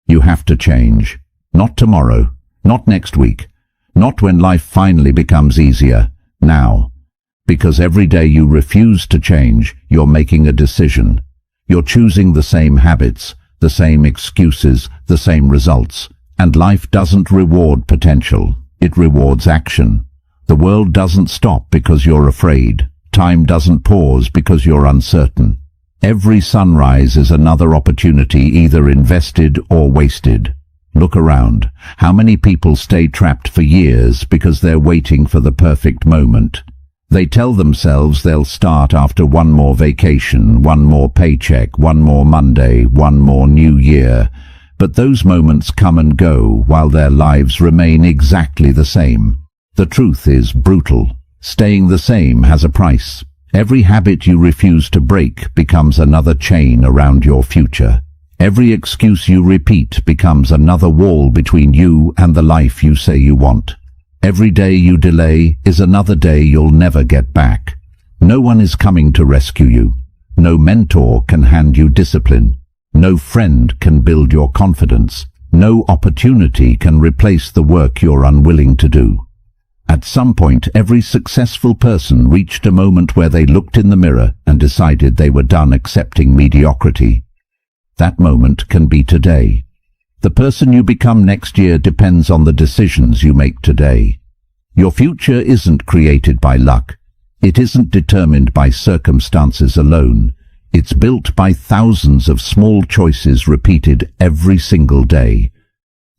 You have to change. Not tomorrow, not next week, not when life finally becomes easier. Now. Because every day you refuse to change, you're making a decision. You're choosing the same habits, the same excuses, the same results. And life doesn't reward potential. It rewards action. The world doesn't stop because you're afraid. Time doesn't pause because you're uncertain. Every sunrise is another opportunity, either invested or wasted. Look around. How many people stay trapped for years because they're waiting for the perfect moment? They tell themselves they'll start after one more vacation, one more paycheck, one more Monday, one more new year. But those moments come and go while their lives remain exactly the same. The truth is brutal. Staying the same has a price. Every habit you refuse to break becomes another chain around your future. Every excuse you repeat becomes another wall between you and the life you say you want. Every day you delay is another day you'll never get back. No one is coming to rescue you. No mentor can hand you discipline. No friend can build your confidence. No opportunity can replace the work you're unwilling to do. At some point, every successful person reached a moment where they looked in the mirror and decided they were done accepting mediocrity. That moment can be today. The person you become next year depends on the decisions you make today. Your future isn't created by luck. It isn't determined by circumstances alone. It's built by thousands of small choices repeated every single day.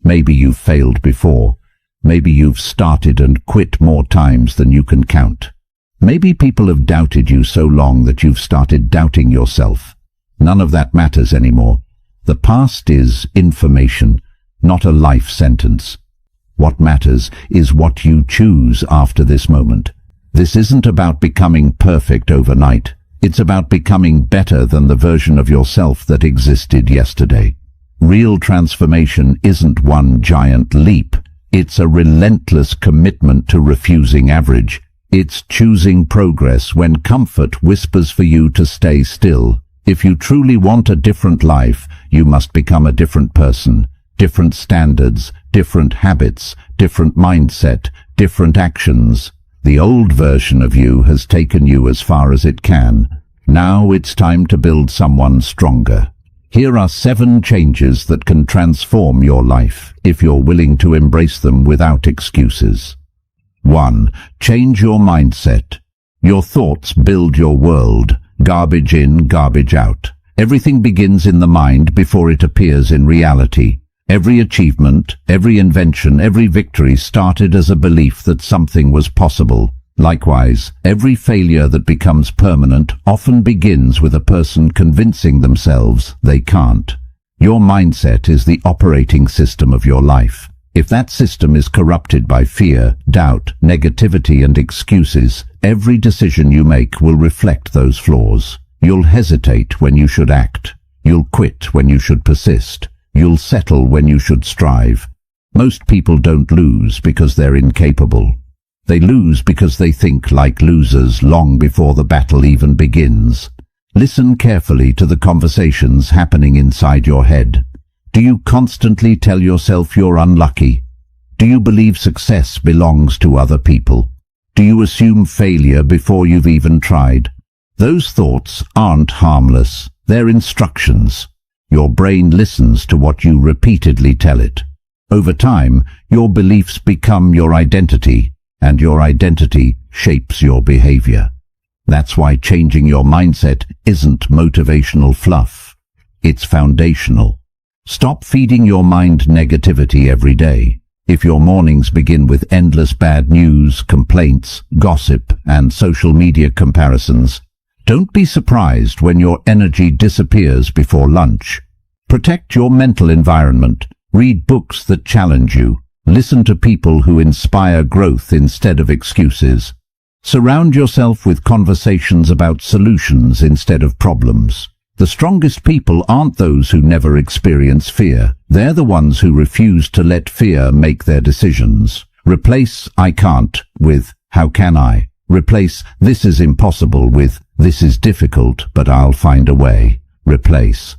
Maybe you've failed before. Maybe you've started and quit more times than you can count. Maybe people have doubted you so long that you've started doubting yourself. None of that matters anymore. The past is information, not a life sentence. What matters is what you choose after this moment. This isn't about becoming perfect overnight. It's about becoming better than the version of yourself that existed yesterday. Real transformation isn't one giant leap. It's a relentless commitment to refusing average. It's choosing progress when comfort whispers for you to stay still. If you truly want a different life, you must become a different person. Different standards, different habits, different mindset, different actions. The old version of you has taken you as far as it can. Now it's time to build someone stronger. Here are 7 changes that can transform your life, if you're willing to embrace them without excuses. 1. Change your mindset. Your thoughts build your world. Garbage in, garbage out. Everything begins in the mind before it appears in reality. Every achievement, every invention, every victory started as a belief that something was possible. Likewise, every failure that becomes permanent often begins with a person convincing themselves they can't. Your mindset is the operating system of your life. If that system is corrupted by fear, doubt, negativity and excuses, every decision you make will reflect those flaws. You'll hesitate when you should act. You'll quit when you should persist. You'll settle when you should strive. Most people don't lose because they're incapable. They lose because they think like losers long before the battle even begins. Listen carefully to the conversations happening inside your head. Do you constantly tell yourself you're unlucky? Do you believe success belongs to other people? Do you assume failure before you've even tried? Those thoughts aren't harmless. They're instructions. Your brain listens to what you repeatedly tell it. Over time, your beliefs become your identity, and your identity shapes your behavior. That's why changing your mindset isn't motivational fluff. It's foundational. Stop feeding your mind negativity every day. If your mornings begin with endless bad news, complaints, gossip, and social media comparisons, don't be surprised when your energy disappears before lunch. Protect your mental environment. Read books that challenge you. Listen to people who inspire growth instead of excuses. Surround yourself with conversations about solutions instead of problems. The strongest people aren't those who never experience fear. They're the ones who refuse to let fear make their decisions. Replace "I can't" with "How can I?" Replace "This is impossible" with "This is difficult, but I'll find a way." Replace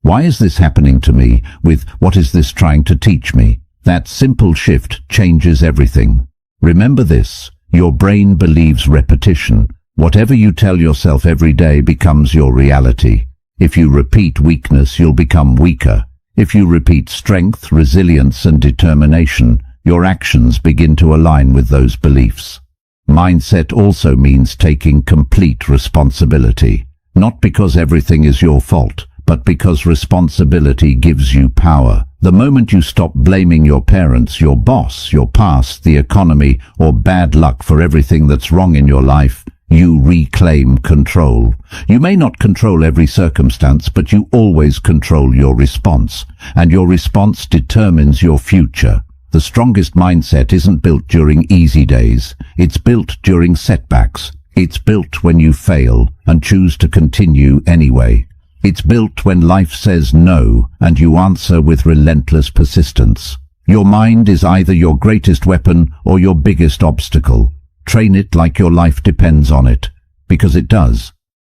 Why is this happening to me? With what is this trying to teach me? That simple shift changes everything. Remember this, your brain believes repetition. Whatever you tell yourself every day becomes your reality. If you repeat weakness, you'll become weaker. If you repeat strength, resilience, and determination, your actions begin to align with those beliefs. Mindset also means taking complete responsibility. Not because everything is your fault, but because responsibility gives you power. The moment you stop blaming your parents, your boss, your past, the economy, or bad luck for everything that's wrong in your life, you reclaim control. You may not control every circumstance, but you always control your response, and your response determines your future. The strongest mindset isn't built during easy days. It's built during setbacks. It's built when you fail and choose to continue anyway. It's built when life says no and you answer with relentless persistence. Your mind is either your greatest weapon or your biggest obstacle. Train it like your life depends on it, because it does.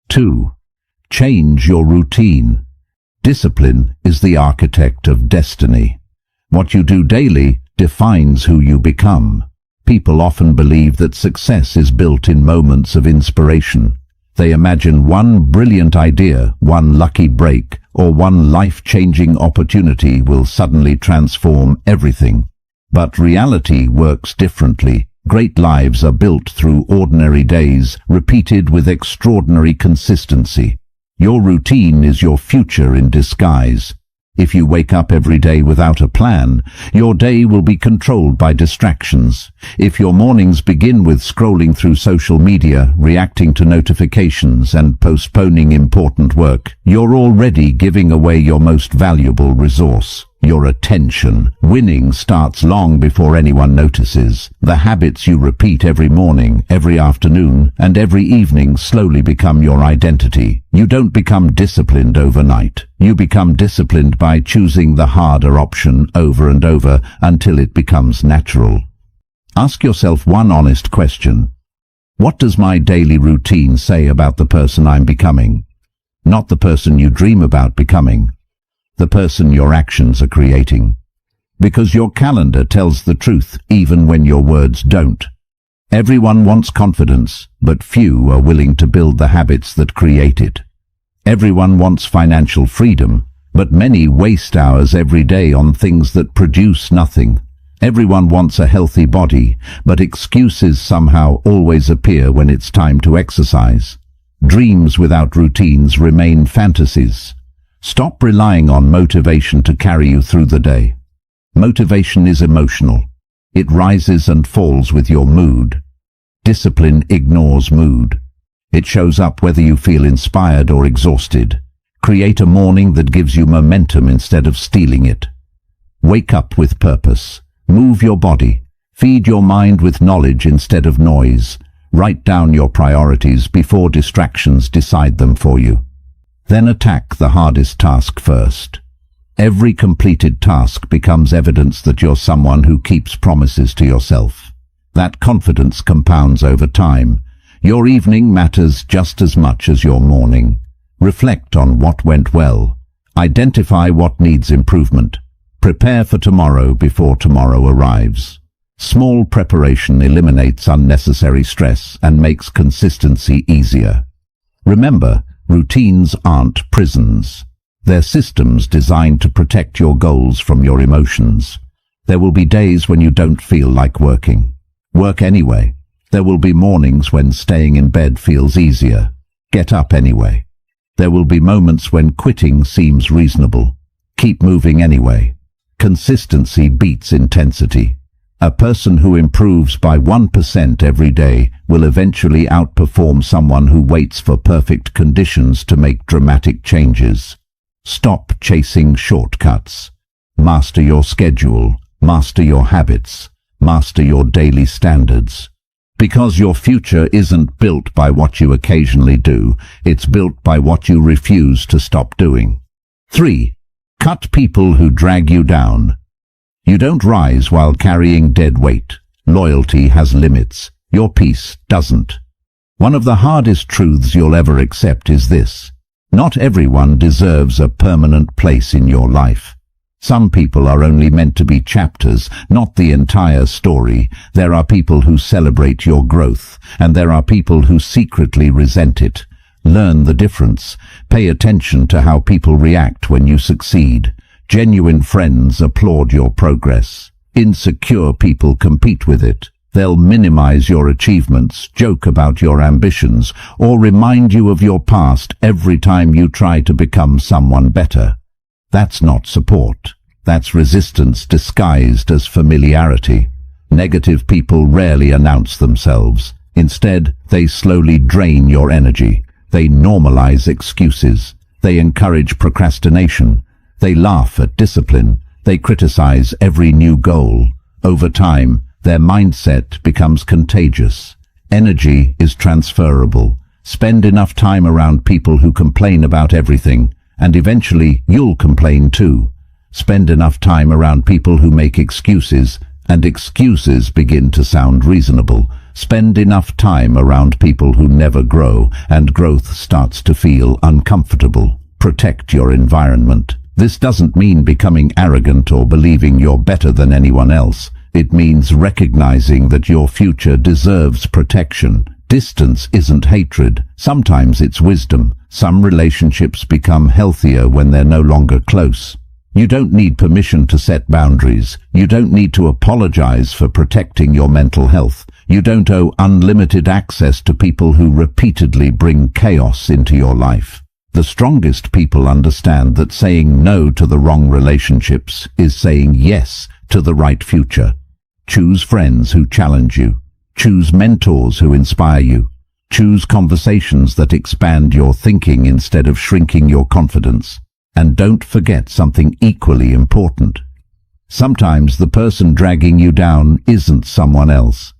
2. Change your routine. Discipline is the architect of destiny. What you do daily defines who you become. People often believe that success is built in moments of inspiration. They imagine one brilliant idea, one lucky break, or one life-changing opportunity will suddenly transform everything. But reality works differently. Great lives are built through ordinary days, repeated with extraordinary consistency. Your routine is your future in disguise. If you wake up every day without a plan, your day will be controlled by distractions. If your mornings begin with scrolling through social media, reacting to notifications, and postponing important work, you're already giving away your most valuable resource, your attention. Winning starts long before anyone notices. The habits you repeat every morning, every afternoon, and every evening slowly become your identity. You don't become disciplined overnight. You become disciplined by choosing the harder option over and over until it becomes natural. Ask yourself one honest question. What does my daily routine say about the person I'm becoming? Not the person you dream about becoming. The person your actions are creating. Because your calendar tells the truth even when your words don't. Everyone wants confidence, but few are willing to build the habits that create it. Everyone wants financial freedom, but many waste hours every day on things that produce nothing. Everyone wants a healthy body, but excuses somehow always appear when it's time to exercise. Dreams without routines remain fantasies. Stop relying on motivation to carry you through the day. Motivation is emotional. It rises and falls with your mood. Discipline ignores mood. It shows up whether you feel inspired or exhausted. Create a morning that gives you momentum instead of stealing it. Wake up with purpose. Move your body. Feed your mind with knowledge instead of noise. Write down your priorities before distractions decide them for you. Then attack the hardest task first. Every completed task becomes evidence that you're someone who keeps promises to yourself. That confidence compounds over time. Your evening matters just as much as your morning. Reflect on what went well. Identify what needs improvement. Prepare for tomorrow before tomorrow arrives. Small preparation eliminates unnecessary stress and makes consistency easier. Remember, routines aren't prisons. They're systems designed to protect your goals from your emotions. There will be days when you don't feel like working. Work anyway. There will be mornings when staying in bed feels easier. Get up anyway. There will be moments when quitting seems reasonable. Keep moving anyway. Consistency beats intensity. A person who improves by 1% every day will eventually outperform someone who waits for perfect conditions to make dramatic changes. Stop chasing shortcuts. Master your schedule. Master your habits. Master your daily standards. Because your future isn't built by what you occasionally do, it's built by what you refuse to stop doing. 3. Cut people who drag you down. You don't rise while carrying dead weight. Loyalty has limits. Your peace doesn't. One of the hardest truths you'll ever accept is this. Not everyone deserves a permanent place in your life. Some people are only meant to be chapters, not the entire story. There are people who celebrate your growth, and there are people who secretly resent it. Learn the difference. Pay attention to how people react when you succeed. Genuine friends applaud your progress. Insecure people compete with it. They'll minimize your achievements, joke about your ambitions, or remind you of your past every time you try to become someone better. That's not support. That's resistance disguised as familiarity. Negative people rarely announce themselves. Instead, they slowly drain your energy. They normalize excuses. They encourage procrastination. They laugh at discipline. They criticize every new goal. Over time, their mindset becomes contagious. Energy is transferable. Spend enough time around people who complain about everything, and eventually you'll complain too. Spend enough time around people who make excuses, and excuses begin to sound reasonable. Spend enough time around people who never grow, and growth starts to feel uncomfortable. Protect your environment. This doesn't mean becoming arrogant or believing you're better than anyone else. It means recognizing that your future deserves protection. Distance isn't hatred. Sometimes it's wisdom. Some relationships become healthier when they're no longer close. You don't need permission to set boundaries. You don't need to apologize for protecting your mental health. You don't owe unlimited access to people who repeatedly bring chaos into your life. The strongest people understand that saying no to the wrong relationships is saying yes to the right future. Choose friends who challenge you. Choose mentors who inspire you. Choose conversations that expand your thinking instead of shrinking your confidence. And don't forget something equally important. Sometimes the person dragging you down isn't someone else.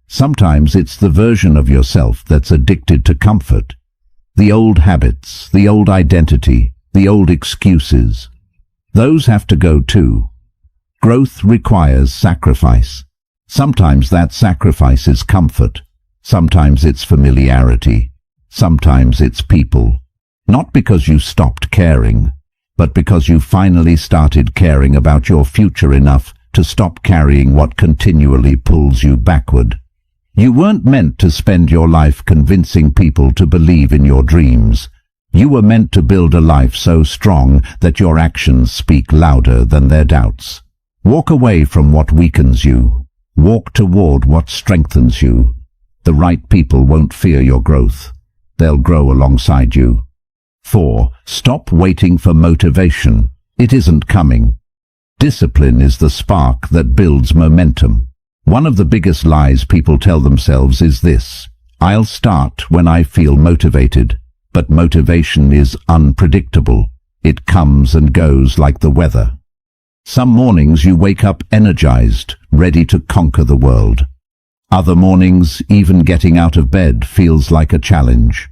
Sometimes it's the version of yourself that's addicted to comfort. The old habits, the old identity, the old excuses. Those have to go too. Growth requires sacrifice. Sometimes that sacrifice is comfort. Sometimes it's familiarity. Sometimes it's people. Not because you stopped caring, but because you finally started caring about your future enough to stop carrying what continually pulls you backward. You weren't meant to spend your life convincing people to believe in your dreams. You were meant to build a life so strong that your actions speak louder than their doubts. Walk away from what weakens you. Walk toward what strengthens you. The right people won't fear your growth. They'll grow alongside you. 4. Stop waiting for motivation. It isn't coming. Discipline is the spark that builds momentum. One of the biggest lies people tell themselves is this: I'll start when I feel motivated. But motivation is unpredictable. It comes and goes like the weather. Some mornings you wake up energized, ready to conquer the world. Other mornings, even getting out of bed feels like a challenge.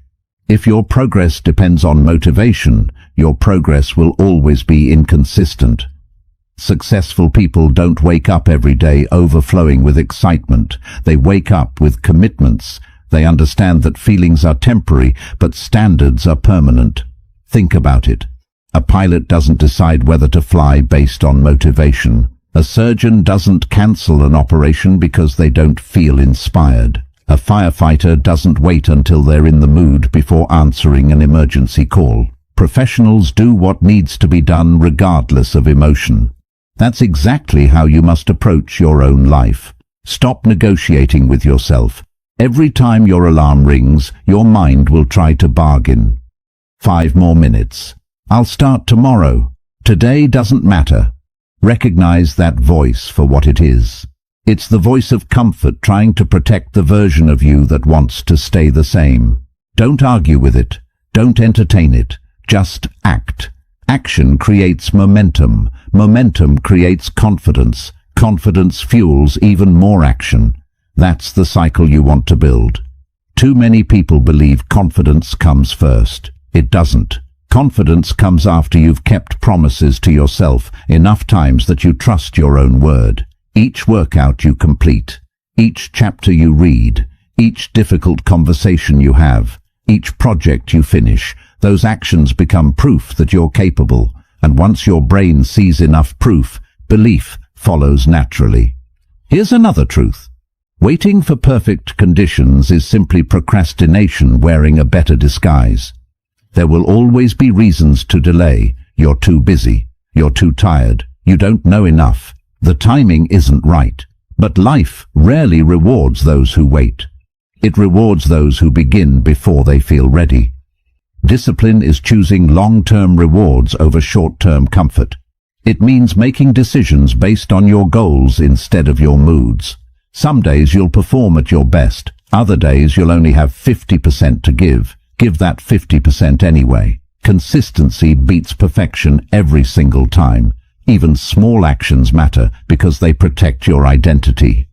If your progress depends on motivation, your progress will always be inconsistent. Successful people don't wake up every day overflowing with excitement. They wake up with commitments. They understand that feelings are temporary, but standards are permanent. Think about it. A pilot doesn't decide whether to fly based on motivation. A surgeon doesn't cancel an operation because they don't feel inspired. A firefighter doesn't wait until they're in the mood before answering an emergency call. Professionals do what needs to be done regardless of emotion. That's exactly how you must approach your own life. Stop negotiating with yourself. Every time your alarm rings, your mind will try to bargain. 5 more minutes. I'll start tomorrow. Today doesn't matter. Recognize that voice for what it is. It's the voice of comfort trying to protect the version of you that wants to stay the same. Don't argue with it. Don't entertain it. Just act. Action creates momentum. Momentum creates confidence. Confidence fuels even more action. That's the cycle you want to build. Too many people believe confidence comes first. It doesn't. Confidence comes after you've kept promises to yourself enough times that you trust your own word. Each workout you complete, each chapter you read, each difficult conversation you have, each project you finish, Those actions become proof that you're capable, and once your brain sees enough proof, belief follows naturally. Here's another truth. Waiting for perfect conditions is simply procrastination wearing a better disguise. There will always be reasons to delay. You're too busy. You're too tired. You don't know enough. The timing isn't right. But life rarely rewards those who wait. It rewards those who begin before they feel ready. Discipline is choosing long-term rewards over short-term comfort. It means making decisions based on your goals instead of your moods. Some days you'll perform at your best. Other days you'll only have 50% to give. Give that 50% anyway. Consistency beats perfection every single time. Even small actions matter because they protect your identity.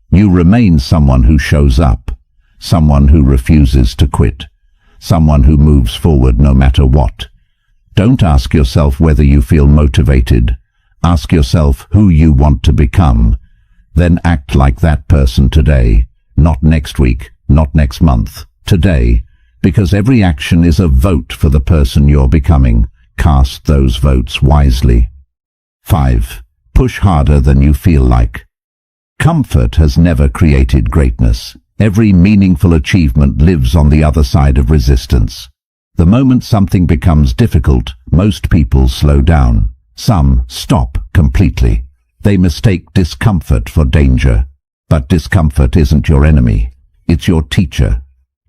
You remain someone who shows up, someone who refuses to quit, someone who moves forward no matter what. Don't ask yourself whether you feel motivated. Ask yourself who you want to become. Then act like that person today, not next week, not next month, today, because every action is a vote for the person you're becoming. Cast those votes wisely. 5. Push harder than you feel like. Comfort has never created greatness. Every meaningful achievement lives on the other side of resistance. The moment something becomes difficult, most people slow down. Some stop completely. They mistake discomfort for danger. But discomfort isn't your enemy. It's your teacher.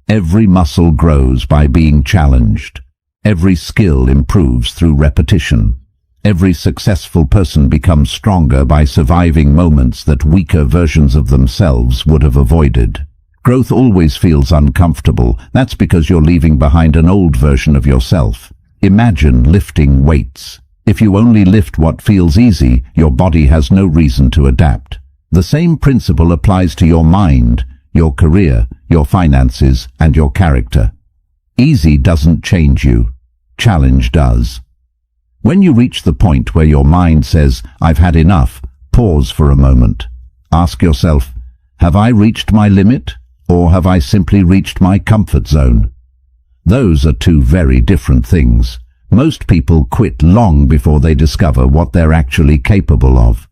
Every muscle grows by being challenged. Every skill improves through repetition. Every successful person becomes stronger by surviving moments that weaker versions of themselves would have avoided. Growth always feels uncomfortable. That's because you're leaving behind an old version of yourself. Imagine lifting weights. If you only lift what feels easy, your body has no reason to adapt. The same principle applies to your mind, your career, your finances, and your character. Easy doesn't change you. Challenge does. When you reach the point where your mind says, "I've had enough," pause for a moment. Ask yourself, have I reached my limit, or have I simply reached my comfort zone? Those are two very different things. Most people quit long before they discover what they're actually capable of.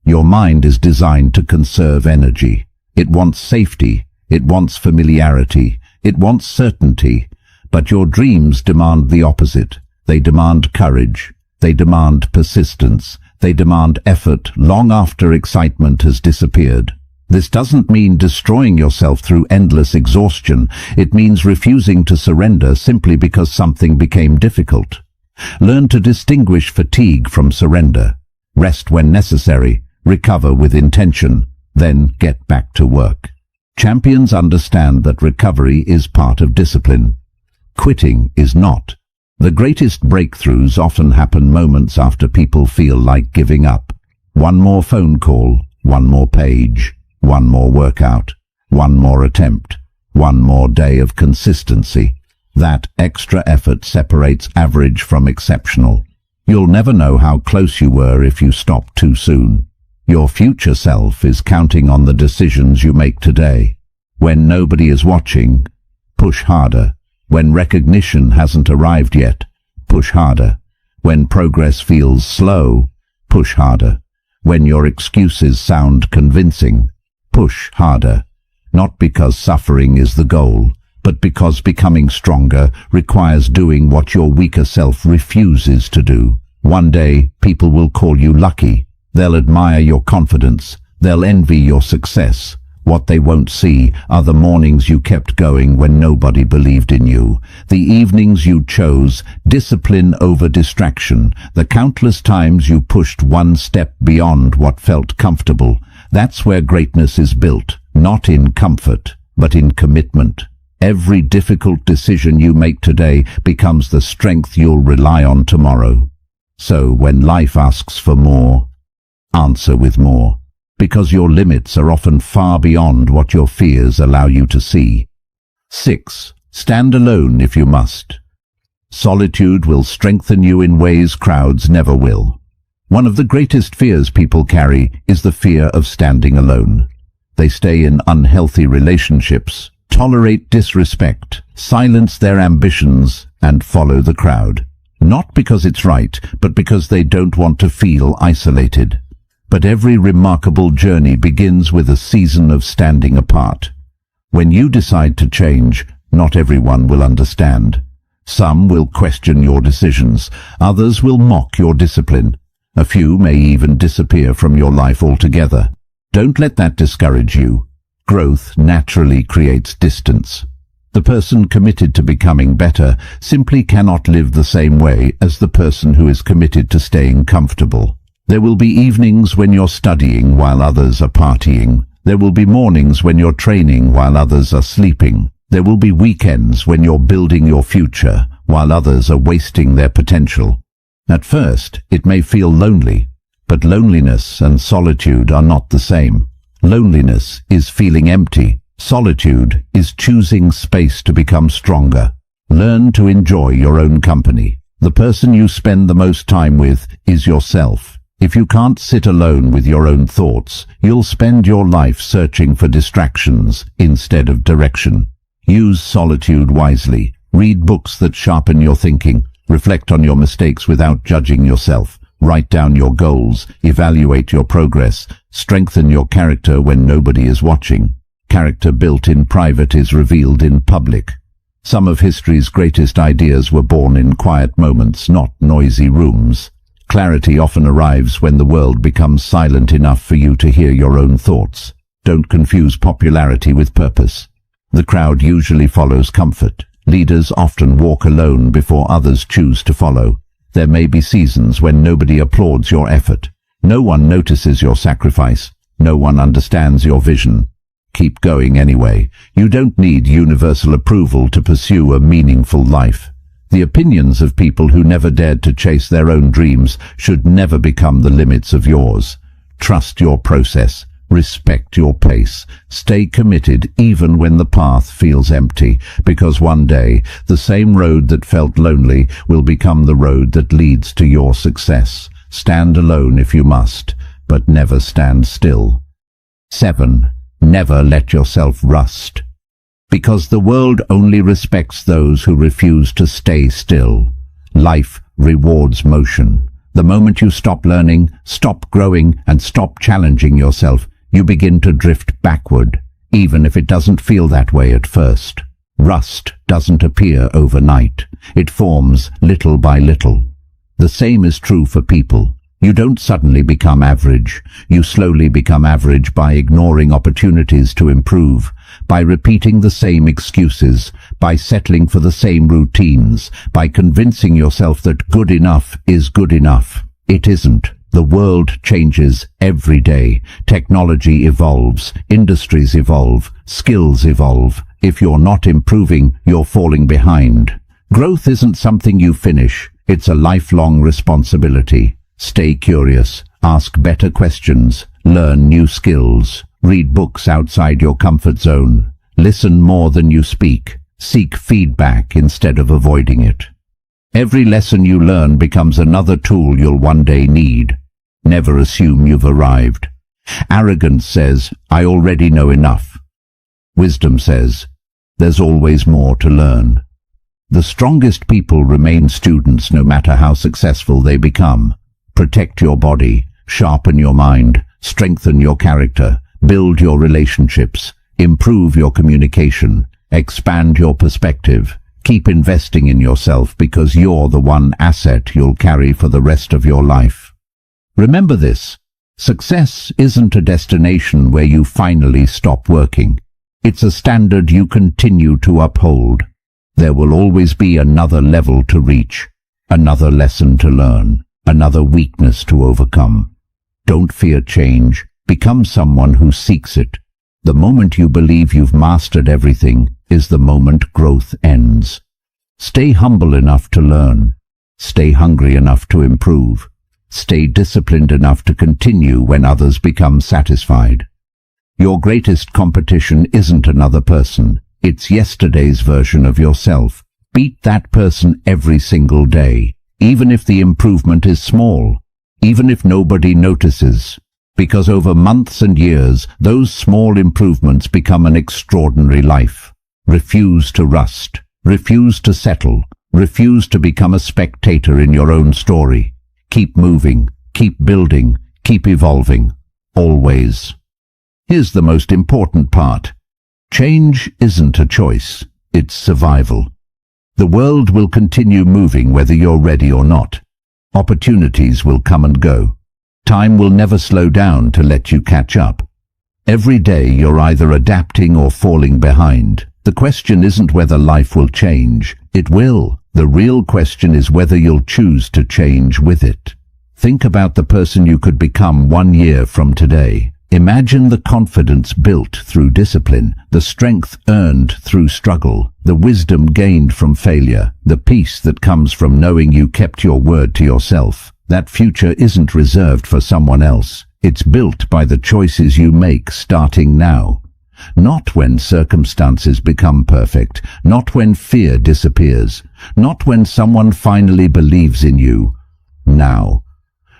Your mind is designed to conserve energy. It wants safety. It wants familiarity. It wants certainty. But your dreams demand the opposite. They demand courage. They demand persistence. They demand effort long after excitement has disappeared. This doesn't mean destroying yourself through endless exhaustion. It means refusing to surrender simply because something became difficult. Learn to distinguish fatigue from surrender. Rest when necessary. Recover with intention. Then get back to work. Champions understand that recovery is part of discipline. Quitting is not. The greatest breakthroughs often happen moments after people feel like giving up. One more phone call, one more page, one more workout, one more attempt, one more day of consistency. That extra effort separates average from exceptional. You'll never know how close you were if you stop too soon. Your future self is counting on the decisions you make today. When nobody is watching, push harder. When recognition hasn't arrived yet, push harder. When progress feels slow, push harder. When your excuses sound convincing, push harder. Not because suffering is the goal, but because becoming stronger requires doing what your weaker self refuses to do. One day, people will call you lucky. They'll admire your confidence. They'll envy your success. What they won't see are the mornings you kept going when nobody believed in you, the evenings you chose discipline over distraction, the countless times you pushed one step beyond what felt comfortable. That's where greatness is built, not in comfort, but in commitment. Every difficult decision you make today becomes the strength you'll rely on tomorrow. So when life asks for more, answer with more. Because your limits are often far beyond what your fears allow you to see. 6. Stand alone if you must. Solitude will strengthen you in ways crowds never will. One of the greatest fears people carry is the fear of standing alone. They stay in unhealthy relationships, tolerate disrespect, silence their ambitions, and follow the crowd. Not because it's right, but because they don't want to feel isolated. But every remarkable journey begins with a season of standing apart. When you decide to change, not everyone will understand. Some will question your decisions, others will mock your discipline. A few may even disappear from your life altogether. Don't let that discourage you. Growth naturally creates distance. The person committed to becoming better simply cannot live the same way as the person who is committed to staying comfortable. There will be evenings when you're studying while others are partying. There will be mornings when you're training while others are sleeping. There will be weekends when you're building your future while others are wasting their potential. At first, it may feel lonely, but loneliness and solitude are not the same. Loneliness is feeling empty. Solitude is choosing space to become stronger. Learn to enjoy your own company. The person you spend the most time with is yourself. If you can't sit alone with your own thoughts, you'll spend your life searching for distractions instead of direction. Use solitude wisely. Read books that sharpen your thinking. Reflect on your mistakes without judging yourself. Write down your goals. Evaluate your progress. Strengthen your character when nobody is watching. Character built in private is revealed in public. Some of history's greatest ideas were born in quiet moments, not noisy rooms. Clarity often arrives when the world becomes silent enough for you to hear your own thoughts. Don't confuse popularity with purpose. The crowd usually follows comfort. Leaders often walk alone before others choose to follow. There may be seasons when nobody applauds your effort. No one notices your sacrifice. No one understands your vision. Keep going anyway. You don't need universal approval to pursue a meaningful life. The opinions of people who never dared to chase their own dreams should never become the limits of yours. Trust your process. Respect your pace. Stay committed even when the path feels empty, because one day the same road that felt lonely will become the road that leads to your success. Stand alone if you must, but never stand still. 7. Never let yourself rust. Because the world only respects those who refuse to stay still. Life rewards motion. The moment you stop learning, stop growing, and stop challenging yourself, you begin to drift backward, even if it doesn't feel that way at first. Rust doesn't appear overnight. It forms little by little. The same is true for people. You don't suddenly become average. You slowly become average by ignoring opportunities to improve, by repeating the same excuses, by settling for the same routines, by convincing yourself that good enough is good enough. It isn't. The world changes every day. Technology evolves, industries evolve, skills evolve. If you're not improving, you're falling behind. Growth isn't something you finish. It's a lifelong responsibility. Stay curious, ask better questions, learn new skills, read books outside your comfort zone, listen more than you speak, seek feedback instead of avoiding it. Every lesson you learn becomes another tool you'll one day need. Never assume you've arrived. Arrogance says, "I already know enough." Wisdom says, "There's always more to learn." The strongest people remain students no matter how successful they become. Protect your body, sharpen your mind, strengthen your character, build your relationships, improve your communication, expand your perspective. Keep investing in yourself because you're the one asset you'll carry for the rest of your life. Remember this, success isn't a destination where you finally stop working. It's a standard you continue to uphold. There will always be another level to reach, another lesson to learn, another weakness to overcome. Don't fear change. Become someone who seeks it. The moment you believe you've mastered everything is the moment growth ends. Stay humble enough to learn. Stay hungry enough to improve. Stay disciplined enough to continue when others become satisfied. Your greatest competition isn't another person. It's yesterday's version of yourself. Beat that person every single day. Even if the improvement is small, even if nobody notices, because over months and years, those small improvements become an extraordinary life. Refuse to rust. Refuse to settle. Refuse to become a spectator in your own story. Keep moving, keep building, keep evolving. Always. Here's the most important part. Change isn't a choice, it's survival. The world will continue moving whether you're ready or not. Opportunities will come and go. Time will never slow down to let you catch up. Every day you're either adapting or falling behind. The question isn't whether life will change. It will. The real question is whether you'll choose to change with it. Think about the person you could become 1 year from today. Imagine the confidence built through discipline, the strength earned through struggle, the wisdom gained from failure, the peace that comes from knowing you kept your word to yourself. That future isn't reserved for someone else. It's built by the choices you make starting now. Not when circumstances become perfect, not when fear disappears, not when someone finally believes in you. Now.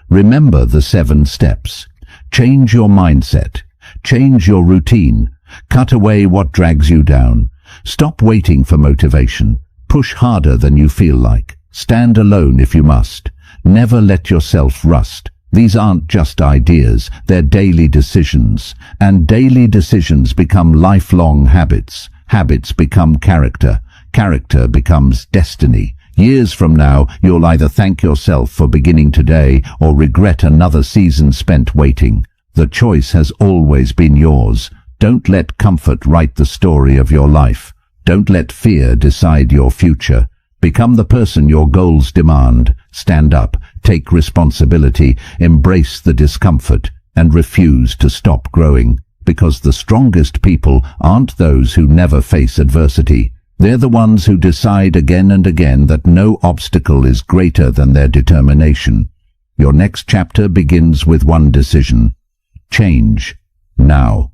Remember the 7 steps. Change your mindset. Change your routine. Cut away what drags you down. Stop waiting for motivation. Push harder than you feel like. Stand alone if you must. Never let yourself rust. These aren't just ideas, they're daily decisions. And daily decisions become lifelong habits. Habits become character. Character becomes destiny. Years from now, you'll either thank yourself for beginning today or regret another season spent waiting. The choice has always been yours. Don't let comfort write the story of your life. Don't let fear decide your future. Become the person your goals demand. Stand up, take responsibility, embrace the discomfort, and refuse to stop growing. Because the strongest people aren't those who never face adversity. They're the ones who decide again and again that no obstacle is greater than their determination. Your next chapter begins with one decision. Change. Now.